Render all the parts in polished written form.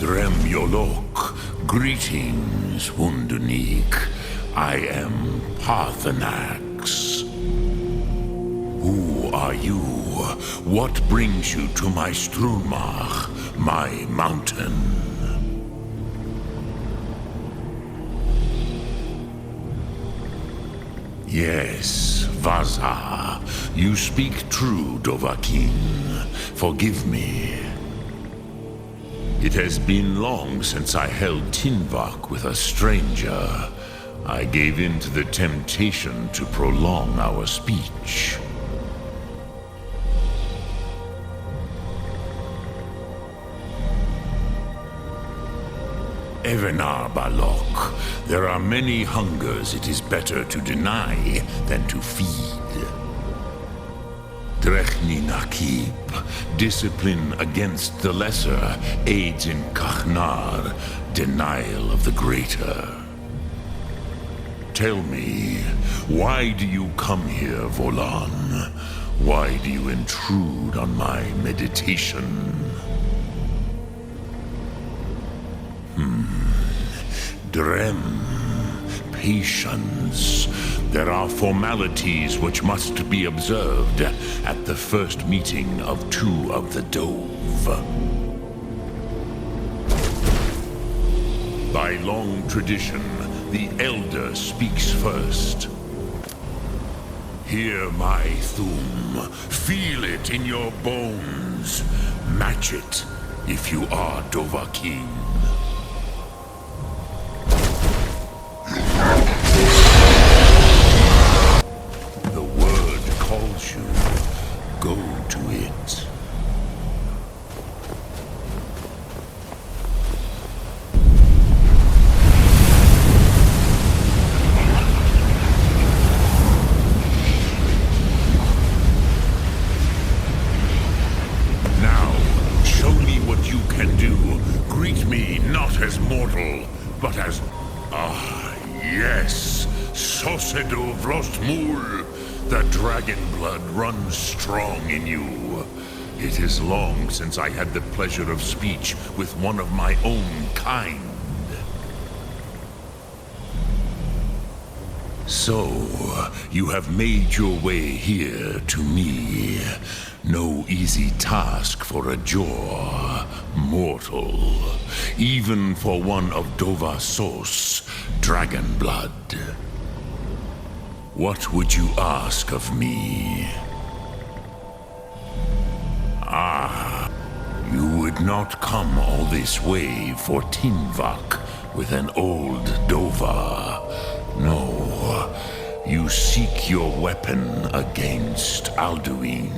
Drem Yolok, greetings, Wundernik. I am Parthenax. Who are you? What brings you to my Strulmach, my mountain? Yes, Vaza. You speak true, Dovahkiin. Forgive me. It has been long since I held Tinvak with a stranger. I gave in to the temptation to prolong our speech. Evenar Balok, there are many hungers it is better to deny than to feed. Drechni Nakib, discipline against the lesser aids in Kachnar, denial of the greater. Tell me, why do you come here, Volan? Why do you intrude on my meditation? Drem, patience. There are formalities which must be observed at the first meeting of two of the Dove. By long tradition, the Elder speaks first. Hear my Thum. Feel it in your bones. Match it if you are Dovahkiin. The word calls you. Go to it. Now, show me what you can do. Greet me not as mortal, but as... yes! Sosedo Vrostmul! The dragon blood runs strong in you. It is long since I had the pleasure of speech with one of my own kind. So, you have made your way here to me. No easy task for a Jor, mortal. Even for one of Dovasos, dragon blood. What would you ask of me? You would not come all this way for Tinvak with an old Dova. No, you seek your weapon against Alduin.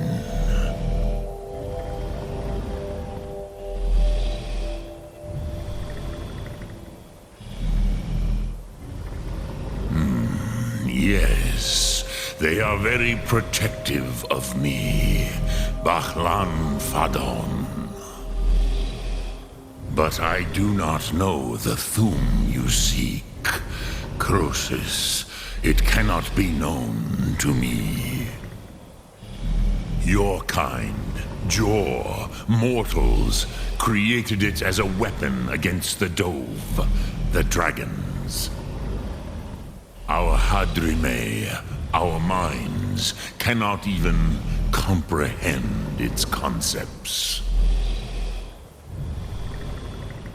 Yes, they are very protective of me, Bachlan Fadon. But I do not know the Thum you seek. Croesus, it cannot be known to me. Your kind, Jor, mortals, created it as a weapon against the Dove, the dragons. Our Hadrime, our minds, cannot even comprehend its concepts.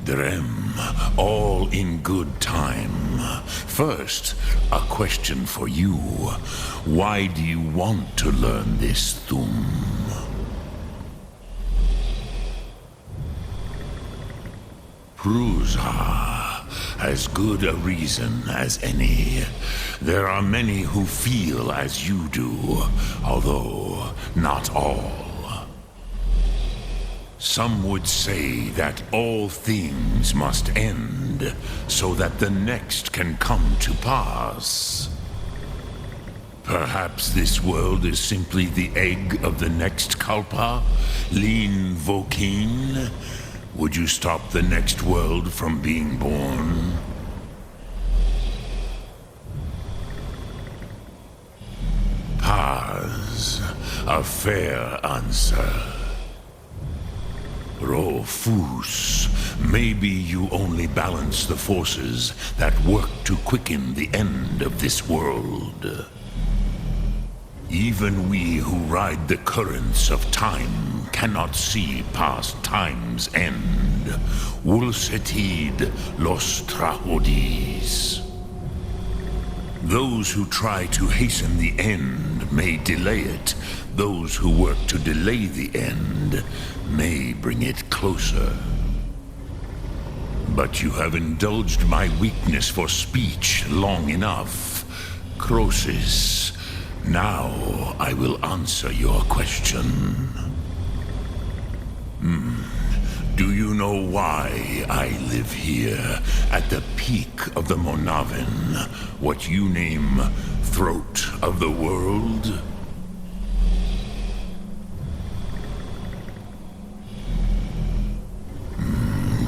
Drem, all in good time. First, a question for you. Why do you want to learn this Thum? Prusa. As good a reason as any. There are many who feel as you do, although not all. Some would say that all things must end, so that the next can come to pass. Perhaps this world is simply the egg of the next Kalpa, Lin Vokin. Would you stop the next world from being born? Paz, a fair answer. Rofus, maybe you only balance the forces that work to quicken the end of this world. Even we who ride the currents of time cannot see past time's end. Wulsetid los trahodis. Those who try to hasten the end may delay it. Those who work to delay the end may bring it closer. But you have indulged my weakness for speech long enough. Croesus, now I will answer your question. Do you know why I live here at the peak of the Monavin, what you name throat of the world?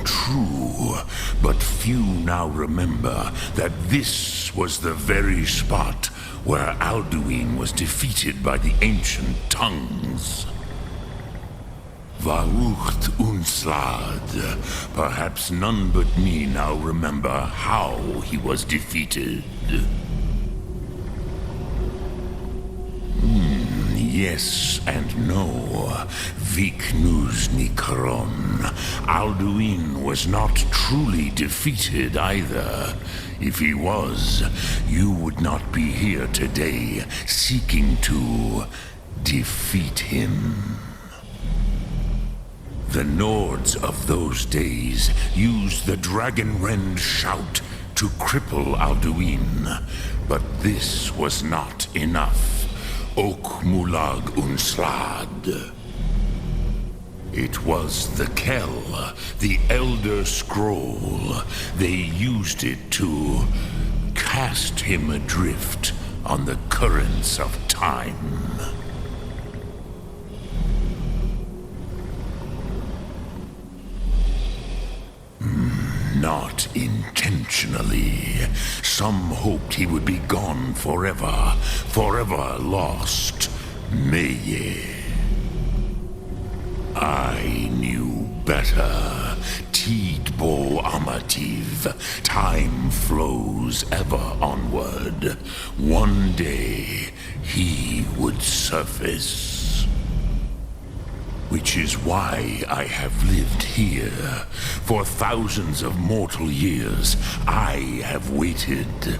True, but few now remember that this was the very spot where Alduin was defeated by the ancient tongues. Varucht Unslad. Perhaps none but me now remember how he was defeated. Yes and no. Viknus Nikaron. Alduin was not truly defeated either. If he was, you would not be here today seeking to defeat him. The Nords of those days used the Dragonrend shout to cripple Alduin, but this was not enough. Ok Mulag Unslad. It was the Kell, the Elder Scroll. They used it to cast him adrift on the currents of time. Not intentionally. Some hoped he would be gone forever, forever lost. Meye. I knew better. Tidbo Amativ. Time flows ever onward. One day, he would surface. Which is why I have lived here. For thousands of mortal years, I have waited.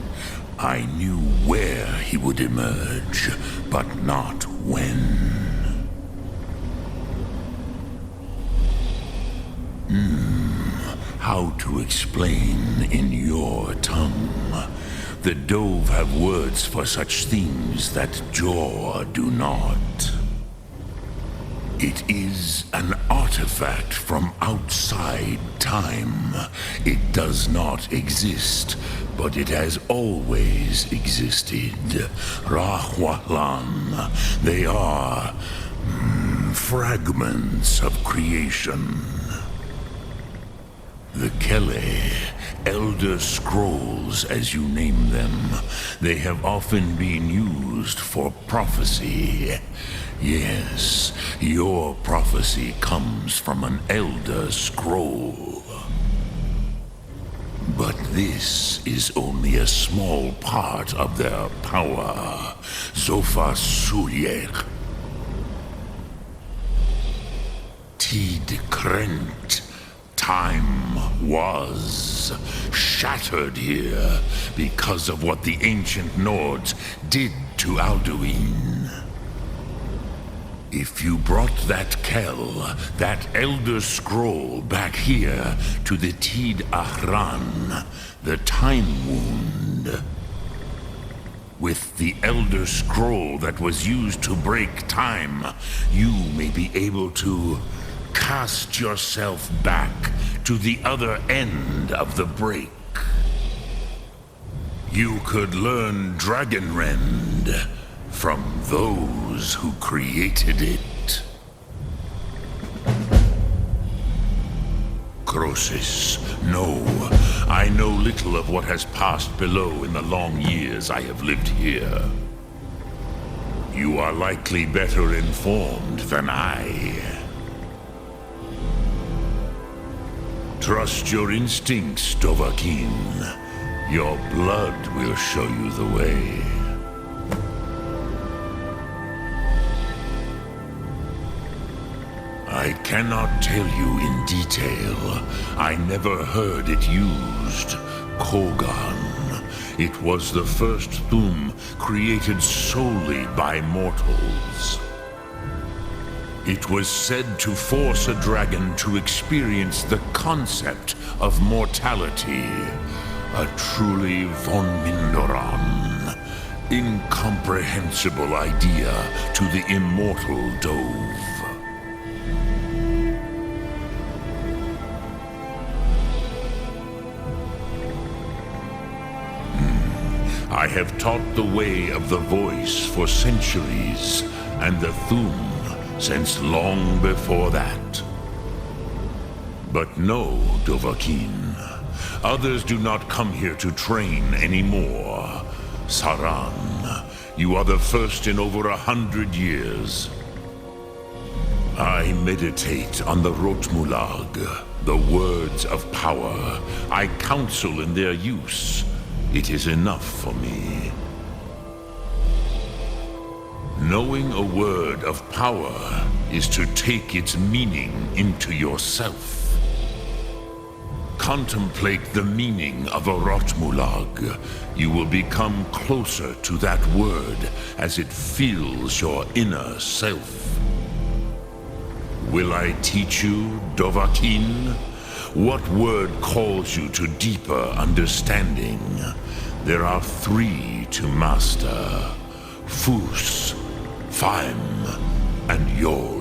I knew where he would emerge, but not when. How to explain in your tongue? The Dove have words for such things that Jor do not. It is an artifact from outside time. It does not exist, but it has always existed. Rahwalan. They are fragments of creation. The Kele, Elder Scrolls as you name them, they have often been used for prophecy. Yes, your prophecy comes from an Elder Scroll. But this is only a small part of their power. Zofa Sulyek. Tid Krent. Time was shattered here because of what the ancient Nords did to Alduin. If you brought that Kell, that Elder Scroll back here to the Tid Ahran, the Time Wound, with the Elder Scroll that was used to break time, you may be able to cast yourself back to the other end of the break. You could learn Dragonrend from those who created it. Croesus, no. I know little of what has passed below in the long years I have lived here. You are likely better informed than I. Trust your instincts, Dovahkiin. Your blood will show you the way. I cannot tell you in detail. I never heard it used. Kogan. It was the first Thum created solely by mortals. It was said to force a dragon to experience the concept of mortality. A truly von Mindoran, incomprehensible idea to the immortal Dove. I have taught the way of the voice for centuries, and the Thum since long before that. But no, Dovahkiin. Others do not come here to train anymore. Saran, you are the first in over 100 years. I meditate on the Rotmulag, the words of power. I counsel in their use. It is enough for me. Knowing a word of power is to take its meaning into yourself. Contemplate the meaning of a Rotmulag. You will become closer to that word as it fills your inner self. Will I teach you, Dovahkiin? What word calls you to deeper understanding? There are 3 to master: Fus, Faim, and Yol.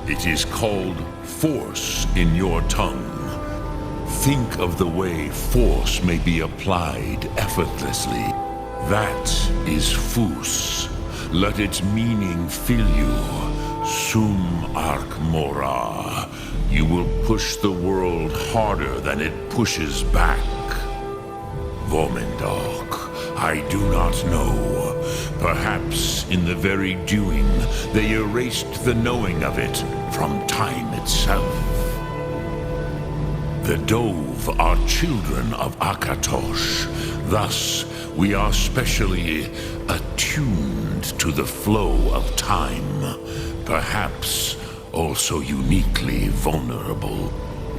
It is called force in your tongue. Think of the way force may be applied effortlessly. That is Fus. Let its meaning fill you. Sum Ark Mora. You will push the world harder than it pushes back. Vomendok, I do not know. Perhaps in the very doing, they erased the knowing of it from time itself. The Dove are children of Akatosh. Thus, we are specially attuned to the flow of time. Perhaps also uniquely vulnerable.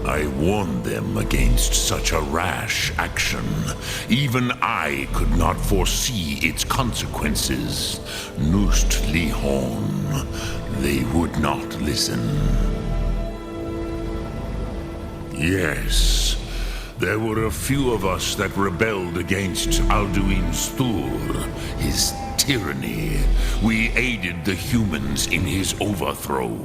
I warned them against such a rash action. Even I could not foresee its consequences. Nust Lihon. They would not listen. Yes, there were a few of us that rebelled against Alduin's Thur, his tyranny. We aided the humans in his overthrow.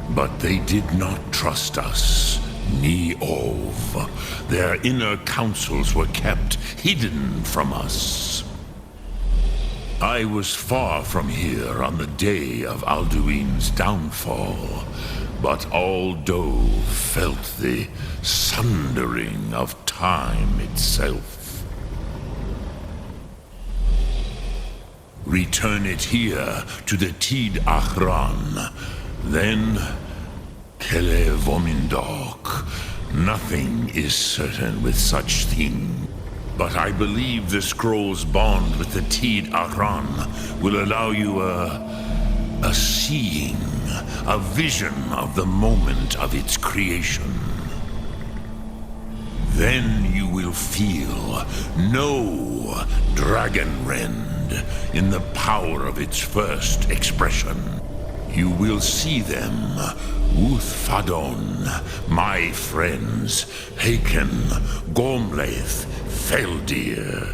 But they did not trust us, ni Ov. Their inner counsels were kept hidden from us. I was far from here on the day of Alduin's downfall, but all Dove felt the sundering of time itself. Return it here to the Tid Achran. Then, Kele Vomindok. Nothing is certain with such thing. But I believe the scroll's bond with the Tid Achran will allow you a seeing, a vision of the moment of its creation. Then you will feel, know Dragonrend in the power of its first expression. You will see them, Uthfadon, my friends, Haken, Gormlaith, Feldir.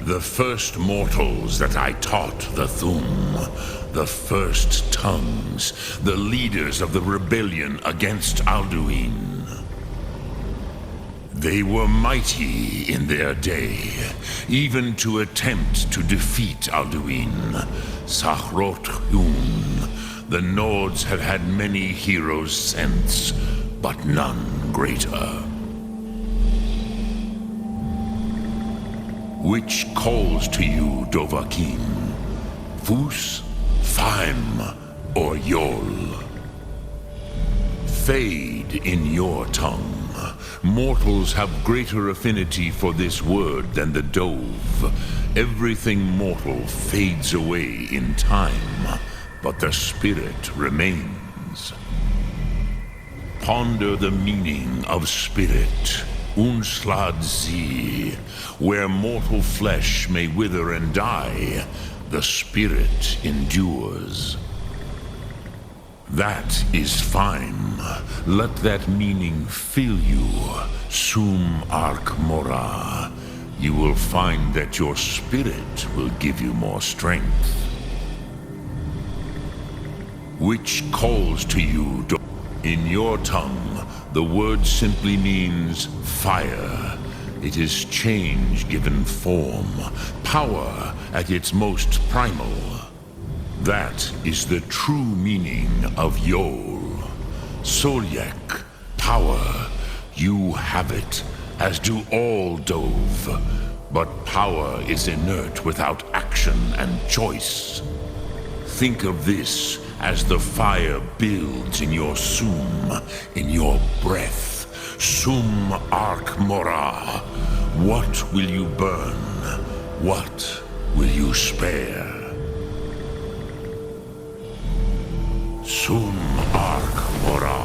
The first mortals that I taught the Thum, the first tongues, the leaders of the rebellion against Alduin. They were mighty in their day, even to attempt to defeat Alduin. Sahrot Hun. The Nords have had many heroes since, but none greater. Which calls to you, Dovahkiin? Fus, Faim or Yol. Fade in your tongue. Mortals have greater affinity for this word than the Dove. Everything mortal fades away in time, but the spirit remains. Ponder the meaning of spirit, Unslad Zi. Where mortal flesh may wither and die, the spirit endures. That is fine. Let that meaning fill you, Sum Ark Mora. You will find that your spirit will give you more strength. Which calls to you, in your tongue, the word simply means fire. It is change given form, power at its most primal. That is the true meaning of Yol. Solyek, power. You have it, as do all Dove. But power is inert without action and choice. Think of this as the fire builds in your Sum, in your breath. Sum Ark Mora. What will you burn? What will you spare? Sum Ark Mora.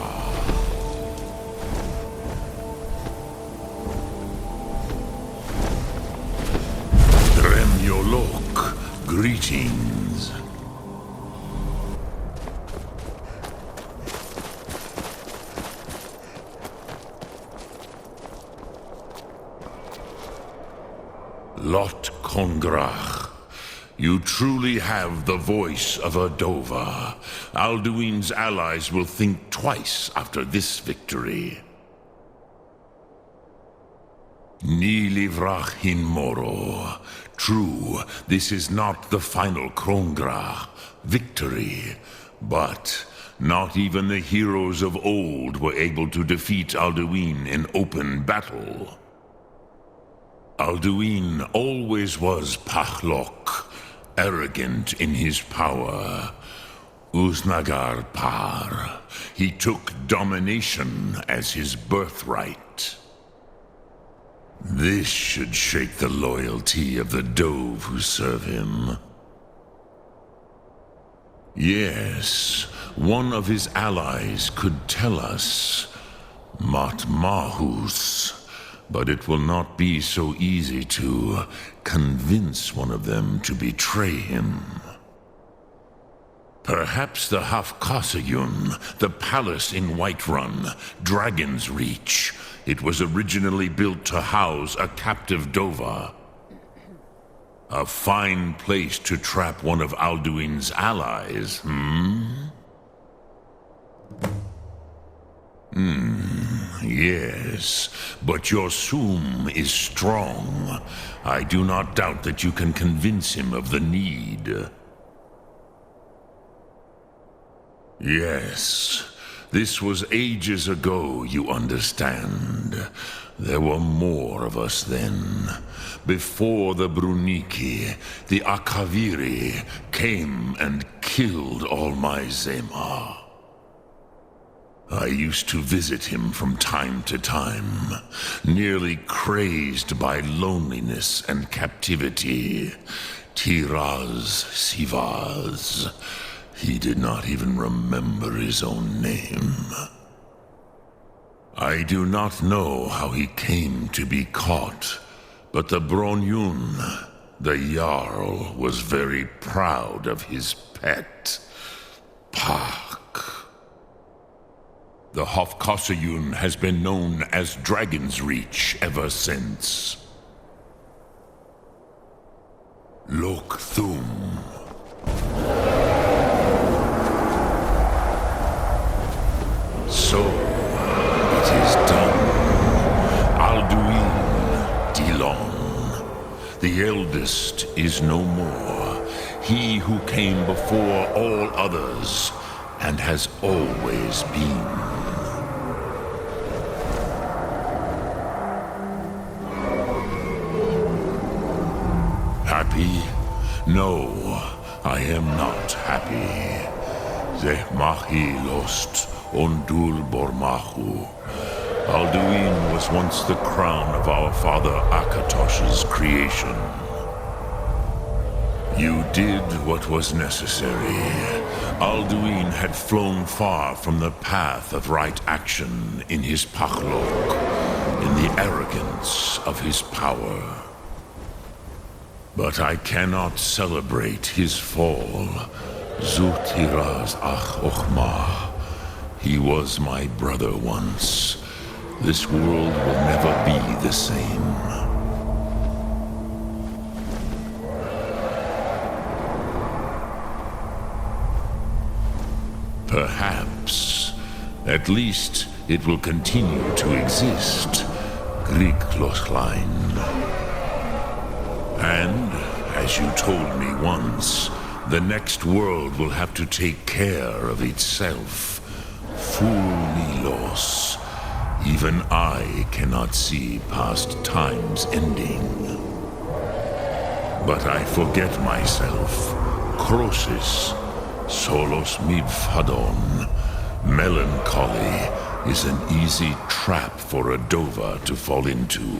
Dremyolok, greetings. Lot Kongrach. You truly have the voice of a Dova. Alduin's allies will think twice after this victory. Nilivrach hin Moro. True, this is not the final Krongrach victory, but not even the heroes of old were able to defeat Alduin in open battle. Alduin always was Pachlok, arrogant in his power. Uznagar Par. He took domination as his birthright. This should shake the loyalty of the Dove who serve him. Yes, one of his allies could tell us. Matmahus. But it will not be so easy to convince one of them to betray him. Perhaps the Hafkasayun, the palace in Whiterun, Dragon's Reach. It was originally built to house a captive Dova. A fine place to trap one of Alduin's allies, Yes, but your Sum is strong. I do not doubt that you can convince him of the need. Yes, this was ages ago, you understand. There were more of us then. Before the Bruniki, the Akaviri came and killed all my Zema. I used to visit him from time to time, nearly crazed by loneliness and captivity. Tiraz Sivaz. He did not even remember his own name. I do not know how he came to be caught, but the Bronyun, the Jarl, was very proud of his pet, Pak. The Hofkasayun has been known as Dragon's Reach ever since. Lok Thum. So, it is done. Alduin, Dilon. The eldest is no more. He who came before all others, and has always been. Happy? No. I am not happy. Zehmahi lost Ondul Bormahu. Alduin was once the crown of our father Akatosh's creation. You did what was necessary. Alduin had flown far from the path of right action in his Pachlok, in the arrogance of his power. But I cannot celebrate his fall. Zutiraz ach ochma. He was my brother once. This world will never be the same. Perhaps. At least it will continue to exist. Griklochlein. And, as you told me once, the next world will have to take care of itself. Fulilos. Even I cannot see past time's ending. But I forget myself. Crosis. Solos midfadon. Melancholy is an easy trap for a Dova to fall into.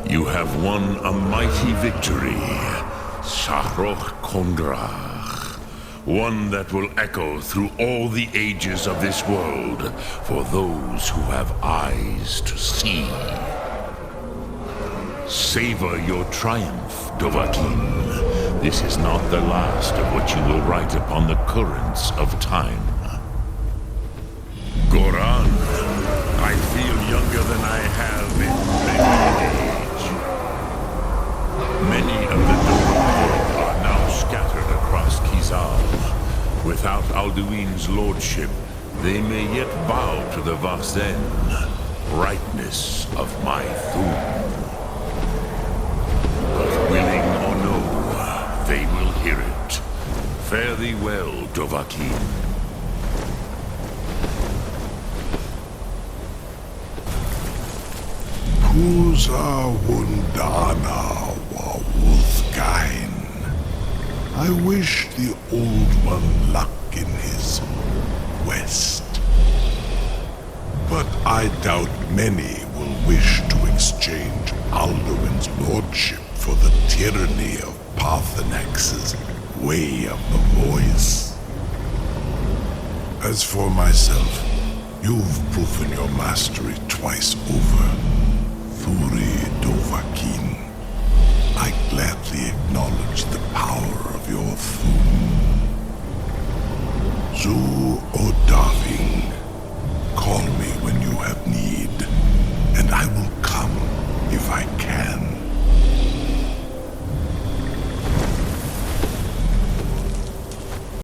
You have won a mighty victory, Shahroch Kondrach. One that will echo through all the ages of this world for those who have eyes to see. Savor your triumph, Dovahkiin. This is not the last of what you will write upon the currents of time. Goran, I feel younger than I have in many age. Many of the Dovahkiin are now scattered across Kizal. Without Alduin's lordship, they may yet bow to the Varzen, brightness of my Thum. But willing or no, they will hear it. Fare thee well, Dovahkiin. Puza Wundana wa Wolfgain. I wish the Old One luck in his quest. But I doubt many will wish to exchange Alduin's lordship for the tyranny of Paarthurnax's way of the voice. As for myself, you've proven your mastery twice over. Thuri Dovahkiin, I gladly acknowledge the power